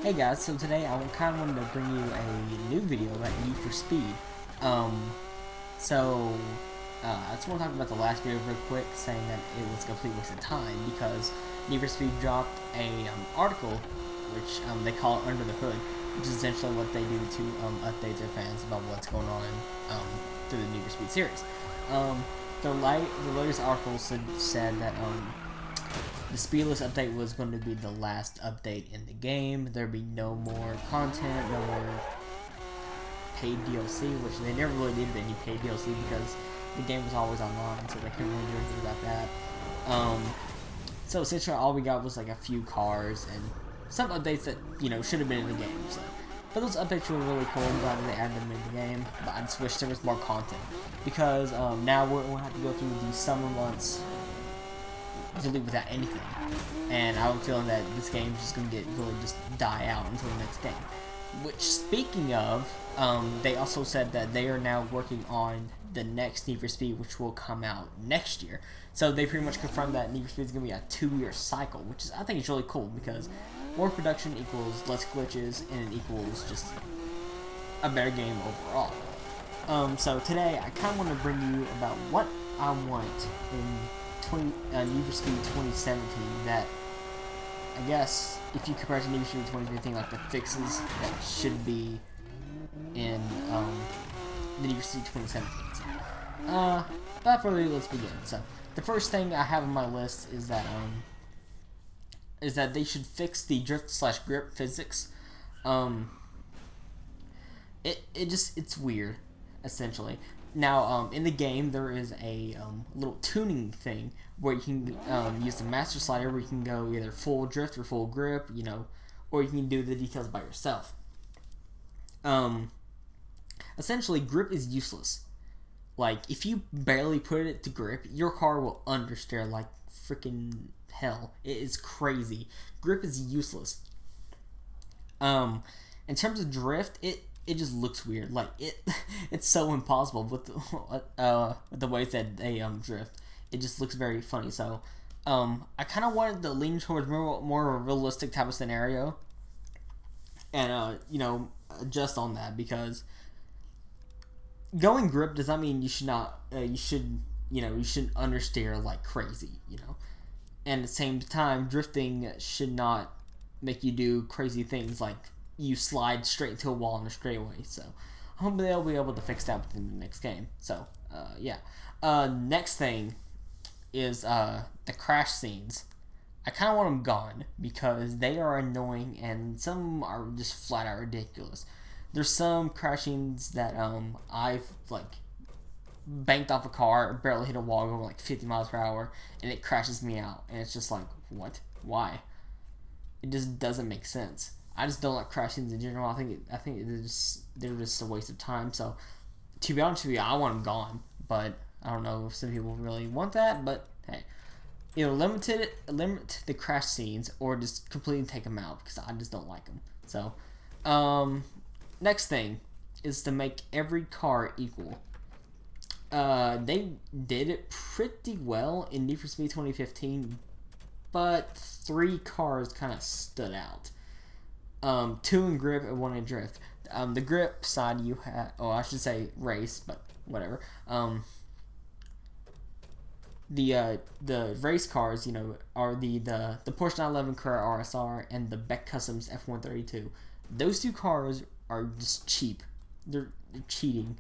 Hey guys, so today I kind of wanted to bring you a new video about Need for Speed. Um, so, I just want to talk about the last video real quick, saying that it was a complete waste of time because Need for Speed dropped a article, which they call it Under the Hood, which is essentially what they do to update their fans about what's going on through the Need for Speed series. The latest article said that the Speedless update was going to be the last update in the game. There'd be no more content, no more paid DLC, which they never really needed any paid DLC because the game was always online, so they couldn't really do anything about that. So essentially all we got was like a few cars and some updates that, should have been in the game. So. But those updates were really cool. I'm glad they added them in the game, but I just wish there was more content. Because now we'll have to go through the summer months really without anything, and I'm feeling that this game is just going to really just die out until the next game. Which, speaking of, they also said that they are now working on the next Need for Speed, which will come out next year. So they pretty much confirmed that Need for Speed is going to be a 2-year cycle, which I think is really cool because more production equals less glitches and it equals just a better game overall. So today I kind of want to bring you about what I want in Need for Speed 2017 that I guess if you compare it to Need for Speed 2015, like the fixes that should be in the Need for Speed 2017. So, without further ado, let's begin. So the first thing I have on my list is that they should fix the drift/grip physics. It's weird, essentially. Now, in the game, there is a little tuning thing where you can use the master slider where you can go either full drift or full grip, or you can do the details by yourself. Essentially, grip is useless. Like, if you barely put it to grip, your car will understeer like freaking hell. It is crazy. Grip is useless. In terms of drift, it just looks weird. Like it's so impossible with the ways that they drift. It just looks very funny. So, I kind of wanted to lean towards more of a realistic type of scenario, and adjust on that because going grip does not mean you should not. You shouldn't understeer like crazy. And at the same time, drifting should not make you do crazy things like you slide straight into a wall in a straightaway. So I hope they'll be able to fix that within the next game. So yeah. Next thing is the crash scenes. I kind of want them gone because they are annoying and some are just flat out ridiculous. There's some crashings that I've like banked off a car, barely hit a wall, going like 50 miles per hour, and it crashes me out. And it's just like, what? Why? It just doesn't make sense. I just don't like crash scenes in general. I think they're just a waste of time. So, to be honest with you, I want them gone. But I don't know if some people really want that. But hey, limit the crash scenes or just completely take them out because I just don't like them. So, next thing is to make every car equal. They did it pretty well in Need for Speed 2015, but 3 cars kind of stood out. 2 in grip and 1 in drift. The grip side you had, I should say race, but whatever. The race cars, are the Porsche 911 Carrera RSR and the Beck Customs F132. Those 2 cars are just cheap. They're cheating.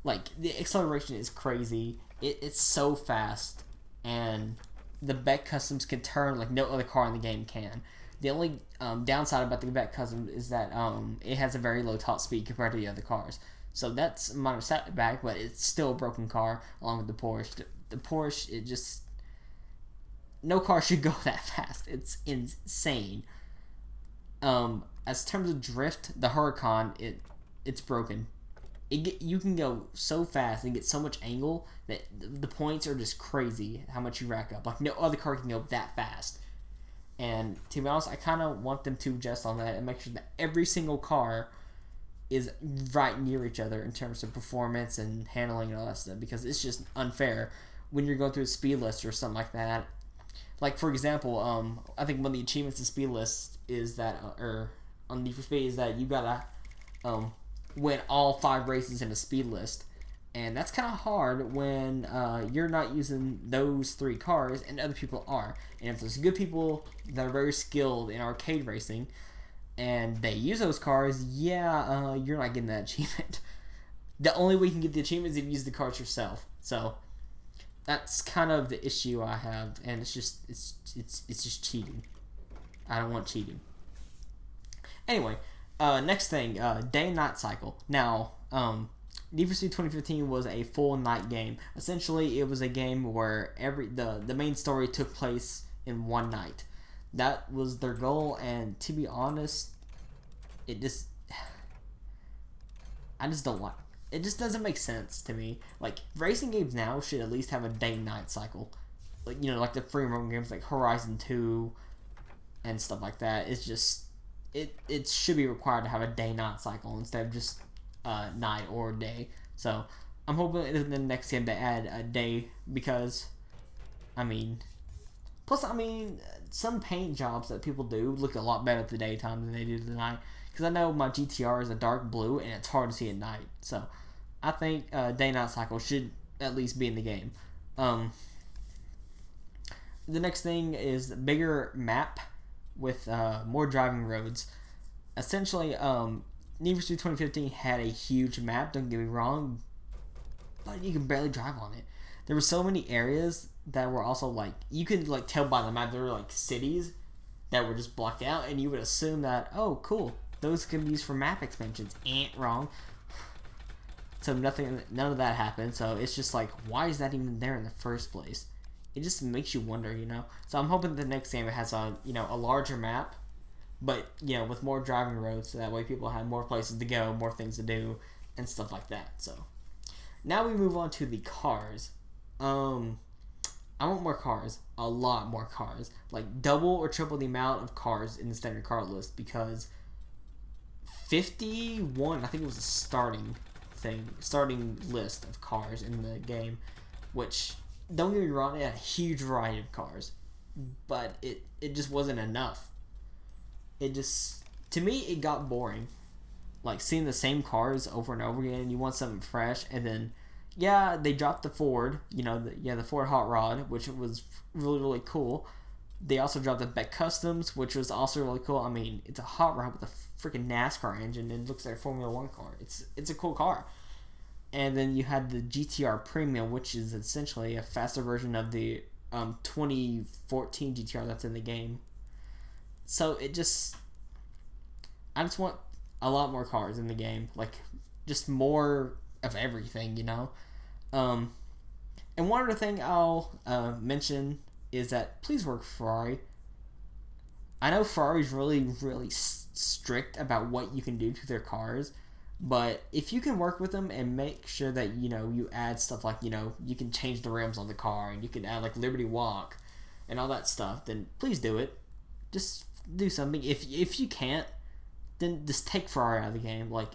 Like, the acceleration is crazy. It's so fast, and the Beck Customs can turn like no other car in the game can. The only downside about the Beck Customs is that it has a very low top speed compared to the other cars. So that's a minor setback, but it's still a broken car along with the Porsche. The Porsche, no car should go that fast. It's insane. As terms of drift, the Huracan, it's broken. You can go so fast and get so much angle that the points are just crazy how much you rack up. Like, no other car can go that fast. And to be honest, I kind of want them to adjust on that and make sure that every single car is right near each other in terms of performance and handling and all that stuff, because it's just unfair when you're going through a speed list or something like that. Like, for example, I think one of the achievements in speed lists is that, or on Need for Speed is that you gotta win all 5 races in a speed list, and that's kind of hard when you're not using those 3 cars and other people are. And if there's good people that are very skilled in arcade racing and they use those cars, you're not getting that achievement. The only way you can get the achievement is if you use the cars yourself. So that's kind of the issue I have, and it's just cheating. I don't want cheating. Anyway, next thing, day and night cycle. Now, Need for Speed 2015 was a full night game. Essentially, it was a game where the main story took place in one night. That was their goal, and to be honest, I just don't like. It just doesn't make sense to me. Like, racing games now should at least have a day-night cycle. Like, like the free roam games like Horizon 2 and stuff like that. It's just, it should be required to have a day-night cycle instead of just night or day. So, I'm hoping in the next game they add a day because, plus, some paint jobs that people do look a lot better at the daytime than they do at the night. Because I know my GTR is a dark blue and it's hard to see at night. So, I think day-night cycle should at least be in the game. The next thing is a bigger map with more driving roads. Essentially, Need for Speed 2015 had a huge map, don't get me wrong, but you can barely drive on it. There were so many areas that were also like, you could like tell by the map there were like cities that were just blocked out, and you would assume that, oh cool, those can be used for map expansions. Wrong. So none of that happened. So it's just like, why is that even there in the first place? It just makes you wonder, So I'm hoping the next game it has a larger map, but with more driving roads, so that way people have more places to go, more things to do, and stuff like that. So now we move on to the cars. I want more cars, a lot more cars, like double or triple the amount of cars in the standard car list, because 51, I think it was a starting list of cars in the game, which, don't get me wrong, it had a huge variety of cars, but it just wasn't enough. To me, it got boring. Like, seeing the same cars over and over again, you want something fresh, and then, they dropped the Ford, the Ford Hot Rod, which was really, really cool. They also dropped the Beck Customs, which was also really cool. It's a hot rod with a freaking NASCAR engine, and it looks like a Formula 1 car. It's a cool car. And then you had the GTR Premium, which is essentially a faster version of the 2014 GTR that's in the game. So I just want a lot more cars in the game, like just more of everything, And one other thing I'll mention is that please work for Ferrari. I know Ferrari's really, really strict about what you can do to their cars, but if you can work with them and make sure that, you add stuff like, you can change the rims on the car, and you can add like Liberty Walk and all that stuff, then please do it. Just do something. If you can't, then just take Ferrari out of the game. Like,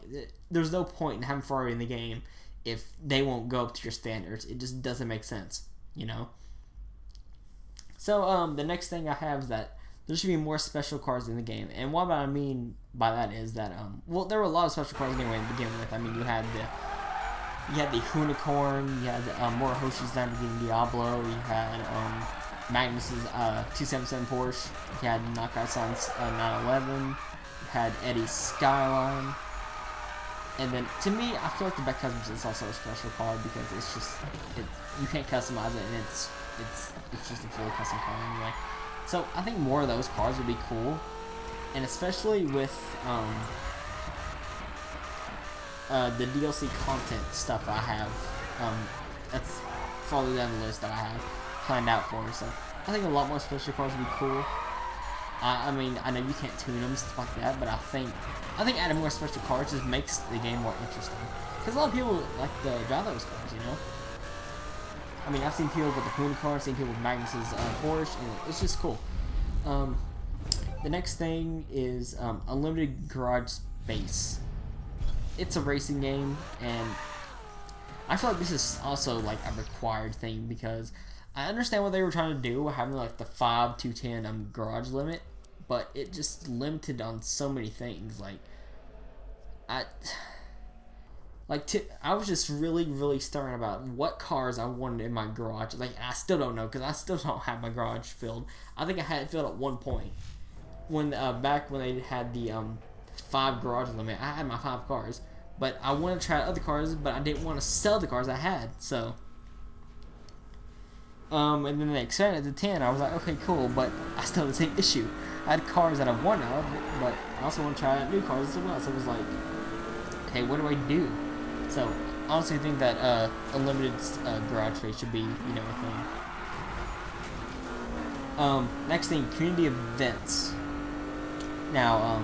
there's no point in having Ferrari in the game if they won't go up to your standards. It just doesn't make sense, So, the next thing I have is that there should be more special cars in the game. And what I mean by that is that, there were a lot of special cars anyway to begin with. You had the Unicorn, you had Morihoshi's Lamborghini in Diablo, you had Magnus's 277 Porsche, you had Nakai-san's 911, you had Eddie's Skyline. And then, to me, I feel like the Beck Customs is also a special car because it's just, you can't customize it, and it's just a fully custom car anyway. So I think more of those cars would be cool, and especially with the DLC content stuff I have. That's farther down the list that I have planned out for. So I think a lot more special cars would be cool. I know you can't tune them, stuff like that, but I think adding more special cars just makes the game more interesting. Because a lot of people like to drive those cars, I've seen people with the Unicorn, I've seen people with Magnus's Porsche, and it's just cool. The next thing is Unlimited Garage Space. It's a racing game, and I feel like this is also like a required thing because I understand what they were trying to do, having like the 5 to 10 garage limit, but it just limited on so many things. I was just really stubborn about what cars I wanted in my garage. Like, I still don't know, because I still don't have my garage filled. I think I had it filled at one point. When back when they had the 5 garage limit, I had my 5 cars. But I wanted to try other cars, but I didn't want to sell the cars I had, so... and then they expanded to 10, I was like, okay, cool, but I still had the same issue. I had cars that I wanted, but I also want to try out new cars as well, so it was like, okay, what do I do? So, I honestly think that unlimited garage space should be, you know, a thing. Next thing, community events. Now,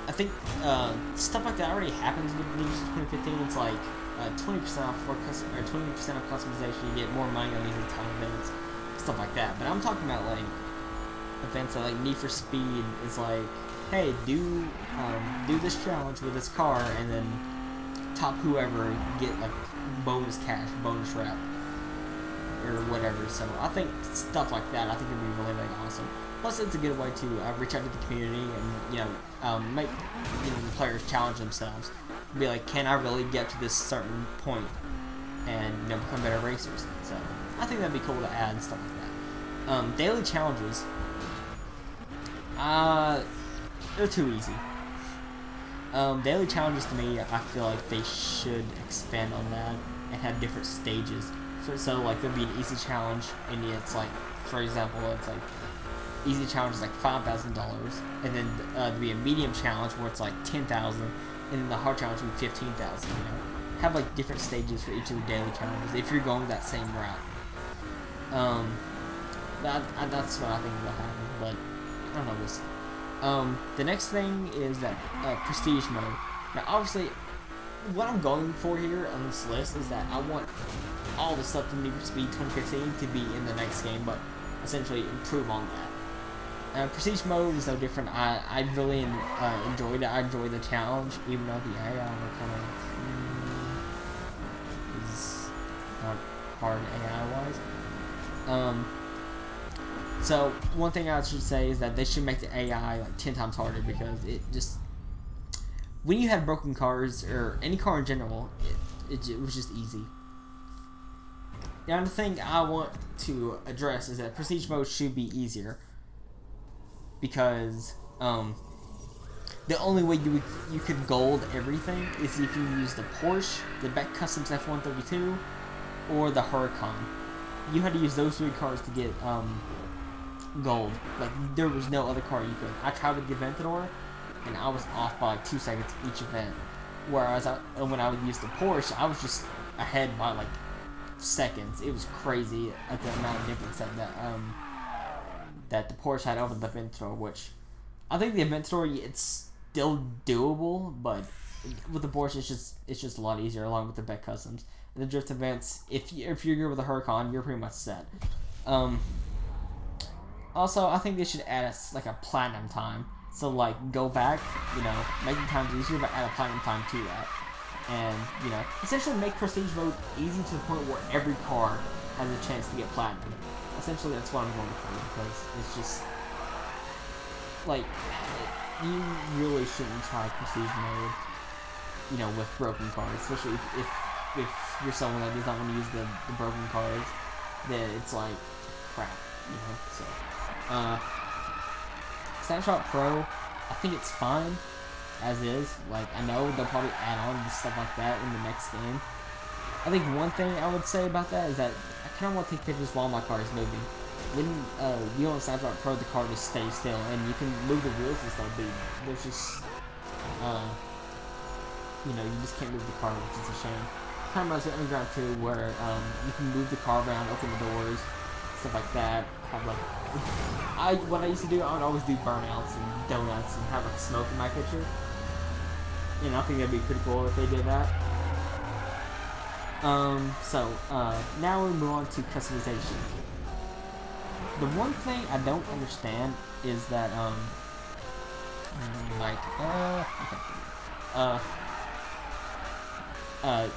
I think stuff like that already happens with New Year's 2015. It's like 20% off or 20% off customization. You get more money on these time events, stuff like that. But I'm talking about like events that like Need for Speed is like, hey, do this challenge with this car, and then top whoever get like bonus cash, bonus wrap, or whatever. So I think stuff like that, I think would be really awesome. Plus, it's a good way to reach out to the community and make the players challenge themselves. Be like, can I really get to this certain point and become better racers? So I think that'd be cool to add and stuff like that. Daily challenges. They're too easy. Daily challenges to me, I feel like they should expand on that and have different stages. So like there'd be an easy challenge, and it's like, for example, it's like easy challenge is like $5,000, and then there'd be a medium challenge where it's like $10,000, and then the hard challenge would be $15,000. Have like different stages for each of the daily challenges if you're going that same route. That's what I think will happen, but I don't know. We'll see. The next thing is that prestige mode. Now, obviously, what I'm going for here on this list is that I want all the stuff from Need for Speed 2015 to be in the next game, but essentially improve on that. Prestige mode is no different. I really enjoyed it. I enjoyed the challenge, even though the AI were kind of is not hard AI-wise. So one thing I should say is that they should make the AI like 10 times harder, because it just, when you had broken cars or any car in general, it was just easy. The other thing I want to address is that prestige mode should be easier, because the only way you could gold everything is if you use the Porsche, the Beck Customs F132, or the Huracan. You had to use those 3 cars to get gold. Like, there was no other car you could. I tried with the Aventador, and I was off by like 2 seconds each event. Whereas when I would use the Porsche, I was just ahead by like seconds. It was crazy at the amount of difference that the Porsche had over the Aventador, which I think the Aventador, it's still doable, but with the Porsche it's just a lot easier, along with the Beck Customs. And the drift events, if you're good with the Huracan, you're pretty much set. Also, I think they should add a platinum time. So like, go back, make the times easier, but add a platinum time to that. And, essentially make prestige mode easy to the point where every car has a chance to get platinum. Essentially, that's what I'm going for, because it's just, like, you really shouldn't try prestige mode, with broken cars. Especially if you're someone that does not want to use the broken cars, then it's like, crap, so. Snapshot Pro, I think it's fine as is. Like, I know they'll probably add on to stuff like that in the next game. I think one thing I would say about that is that I kind of want to take pictures while my car is moving. When you on Snapshot Pro, the car just stays still, and you can move the wheels and stuff, but there's just, you just can't move the car, which is a shame. Kind of reminds me of Underground 2, where you can move the car around, open the doors, stuff like that. Have what I used to do, I would always do burnouts and donuts and have like smoke in my picture. And I think that'd be pretty cool if they did that. Now we move on to customization. The one thing I don't understand is that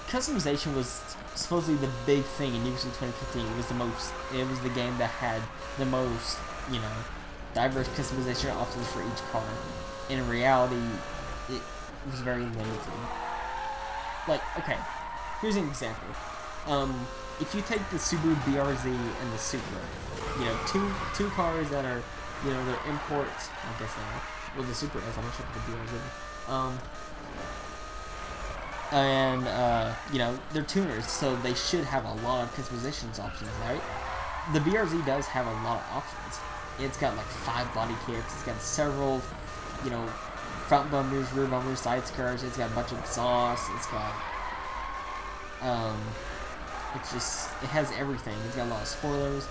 customization was supposedly the big thing in New Year's 2015. It was the game that had the most, diverse customization options for each car. In reality, it was very limited. Like, okay, here's an example. If you take the Subaru BRZ and the Supra, you know, two cars that are, you know, they're imports. I guess well, the Supra is. I'm not sure if the BRZ. You know, they're tuners, so they should have a lot of customizations options, right? The BRZ does have a lot of options. It's got like 5 body kits. It's got several, you know, front bumpers, rear bumpers, side skirts. It's got a bunch of exhausts. It's got, it has everything. It's got a lot of spoilers.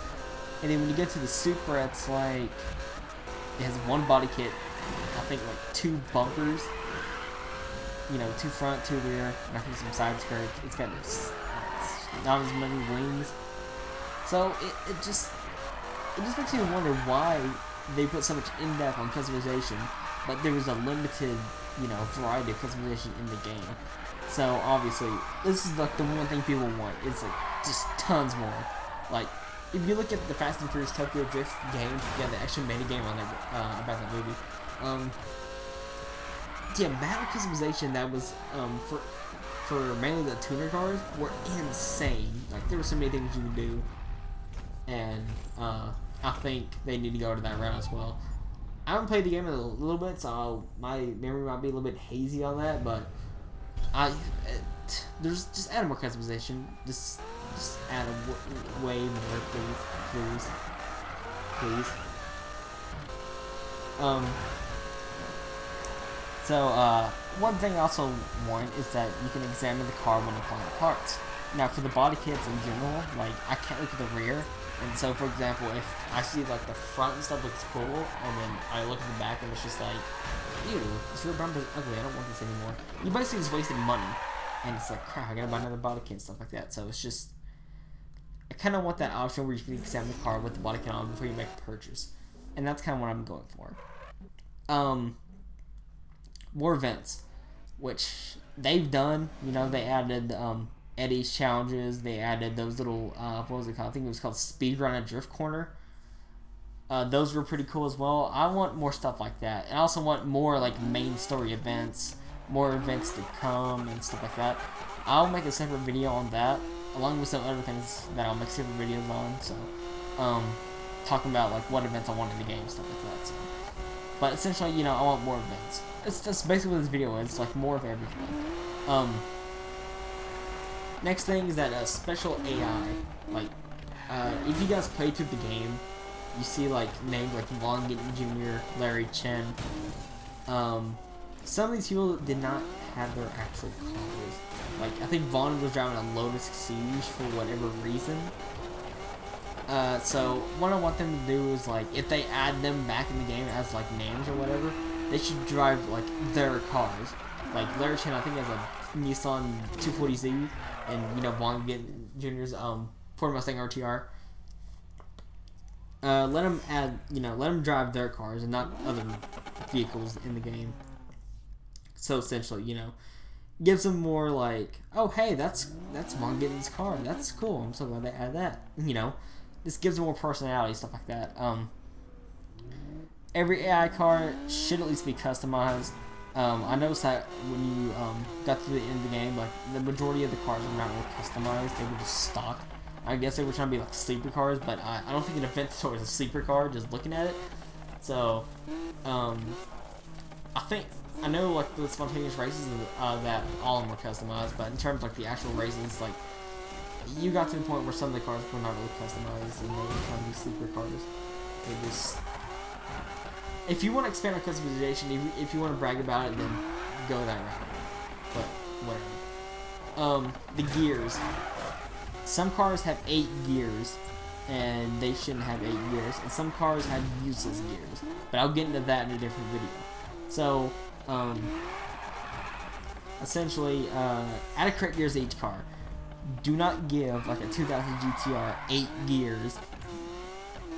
And then when you get to the Supra, it's like, it has 1 body kit, I think like 2 bumpers, you know, 2 front, 2 rear, and I think some side skirts. It's got not as many wings. So it just makes me wonder why they put so much in-depth on customization, but there was a limited, you know, variety of customization in the game. So obviously, this is like the one thing people want. It's like just tons more. Like, if you look at the Fast and Furious Tokyo Drift game, yeah, they actually made a game on there about that movie. The amount of customization that was for mainly the tuner cars were insane. Like, there were so many things you could do, and I think they need to go to that route as well. I haven't played the game in a little bit, so my memory might be a little bit hazy on that, but there's just add more customization. Just add way more, please. So one thing I also want is that you can examine the car when applying parts. Now, for the body kits in general, like, I can't look at the rear. And so, for example, if I see, like, the front and stuff looks cool, and then I look at the back and it's just like, ew, this rear bumper's ugly, I don't want this anymore. You basically just wasted money. And it's like, crap, I gotta buy another body kit and stuff like that. So it's just, I kind of want that option where you can examine the car with the body kit on before you make a purchase. And that's kind of what I'm going for. More events, which they've done. You know, they added, Eddie's challenges. They added those little, what was it called? I think it was called Speedrun and Drift Corner. Those were pretty cool as well. I want more stuff like that. And I also want more, like, main story events, more events to come and stuff like that. I'll make a separate video on that, along with some other things that I'll make separate videos on. So, talking about, like, what events I want in the game, stuff like that. So. But essentially, you know, I want more events. That's basically what this video is. It's like more of everything. Next thing is that special AI. Like, if you guys play through the game, you see like names like Vaughn Gittin Jr., Larry Chen. Some of these people did not have their actual cars. Like, I think Vaughn was driving a Lotus Siege for whatever reason. So what I want them to do is, like, if they add them back in the game as like names or whatever, they should drive like their cars. Like Larry Chen, I think, has a Nissan 240Z, and you know, Vaughn Gittin Jr.'s Ford Mustang RTR. Let them add, you know, let them drive their cars and not other vehicles in the game. So essentially, you know, gives them more like, oh hey, that's Vaughn Gittin's car. That's cool. I'm so glad they added that. You know, this gives them more personality, stuff like that. Every AI car should at least be customized. I noticed that when you got to the end of the game, like, the majority of the cars were not really customized. They were just stock. I guess they were trying to be like sleeper cars, but I don't think an Aventador is a sleeper car, just looking at it. So, I know, like, the spontaneous races, that all of them were customized, but in terms of, like, the actual races, like, you got to the point where some of the cars were not really customized, and they were trying to be sleeper cars. They just... If you want to expand on customization, if you want to brag about it, then go that route. But, whatever. The gears. Some cars have 8 gears, and they shouldn't have 8 gears, and some cars have useless gears. But I'll get into that in a different video. So, essentially, add a correct gears to each car. Do not give, like, a 2000 GTR 8 gears,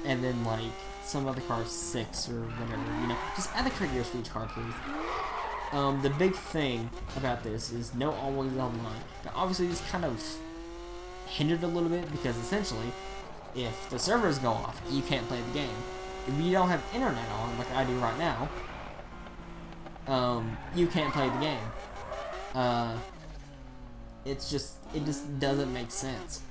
and then, like, some other cars 6 or whatever, you know. Just add the correct gears for each car, please. The big thing about this is no always online. Now, obviously, this kind of hindered a little bit, because essentially, if the servers go off, you can't play the game. if you don't have internet on, like I do right now, you can't play the game. It just doesn't make sense.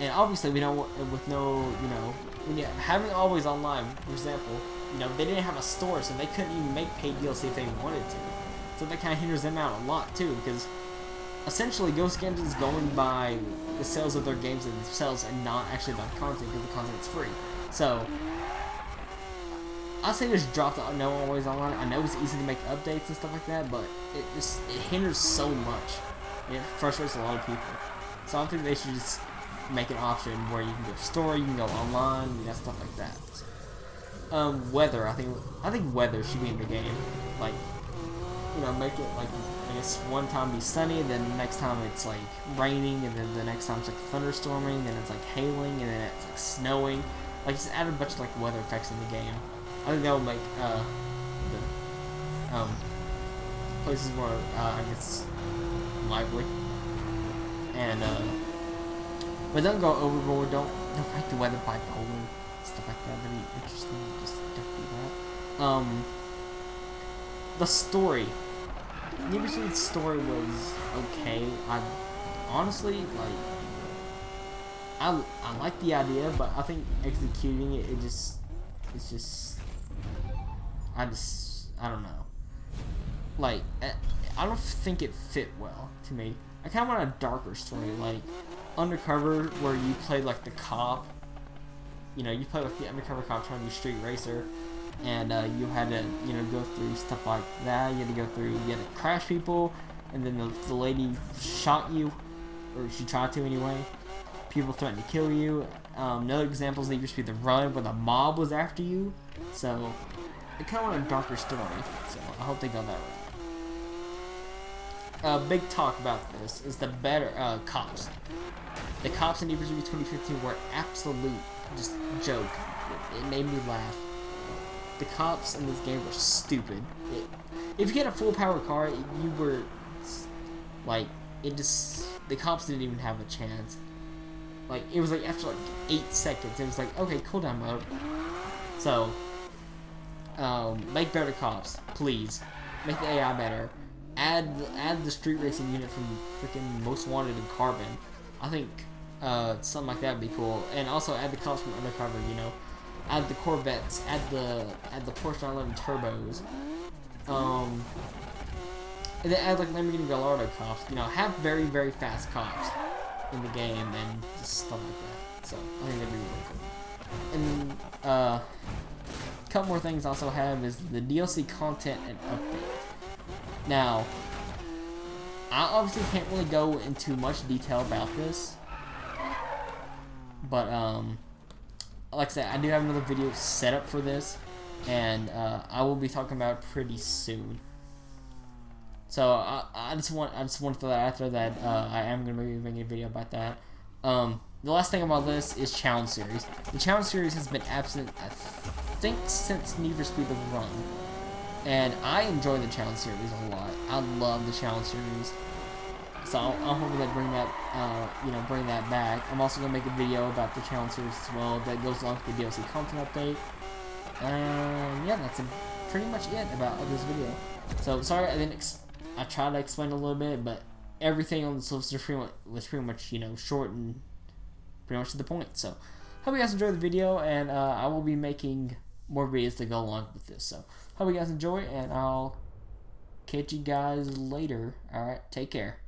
And obviously, we don't, with no, you know, when you having always online, for example, you know, they didn't have a store, so they couldn't even make paid DLC if they wanted to. So that kind of hinders them out a lot too, because essentially Ghost Games is going by the sales of their games themselves and not actually by content, because the content's free. So I say just drop the no always online. I know it's easy to make updates and stuff like that, but it hinders so much. And it frustrates a lot of people. So I think they should just make an option where you can go to store, you can go online, you know, stuff like that. Weather, I think weather should be in the game. Like, you know, make it like, I guess one time be sunny, then the next time it's like raining, and then the next time it's like thunderstorming, then it's like hailing, and then it's like snowing. Like, just add a bunch of like weather effects in the game. I think that will make the places more, I guess, lively. And but don't go overboard. Don't fight the weather bipolar, stuff like that. That'd be interesting. Just don't do that. The story. Need for Speed's story was okay. I honestly like. I like the idea, but I think executing it, it's just. I don't know. Like, I don't think it fit well to me. I kind of want a darker story, like Undercover, where you play like the cop. You know, you play like the undercover cop trying to be street racer, and you had to, you know, go through stuff like that. You had to go through, you had to crash people, and then the lady shot you, or she tried to anyway. People threatened to kill you. Another example is Need for Speed The Run, where the mob was after you. So, I kind of want a darker story. So, I hope they go that route. Big talk about this is the better cops. The cops in Need for Speed 2015 were absolute just joke. It made me laugh. The cops in this game were stupid. If you get a full power car, you were like, the cops didn't even have a chance. Like, it was like after like 8 seconds, it was like, okay, cooldown mode. So, make better cops, please. Make the AI better. Add the street racing unit from freaking Most Wanted and Carbon. I think something like that would be cool. And also add the cops from Undercover, you know. Add the Corvettes, add the Porsche 911 turbos. And then add like Lamborghini Gallardo cops. You know, have very, very fast cops in the game and just stuff like that. So I think that'd be really cool. And a couple more things I also have is the DLC content and update. Now, I obviously can't really go into much detail about this, but like I said, I do have another video set up for this, and I will be talking about it pretty soon. So I just want to throw that out there that I am going to be making a video about that. The last thing on my list is Challenge Series. The Challenge Series has been absent, I think, since Need for Speed The Run. And I enjoy the Challenge Series a lot. I love the Challenge Series. So I'm hoping they bring that, bring that back. I'm also gonna make a video about the Challenge Series as well that goes along with the DLC content update. And yeah, that's pretty much it about this video. So sorry I tried to explain a little bit, but everything on this list was pretty much, you know, short and pretty much to the point. So hope you guys enjoyed the video, and I will be making more videos to go along with this. So hope you guys enjoy, and I'll catch you guys later. Alright, take care.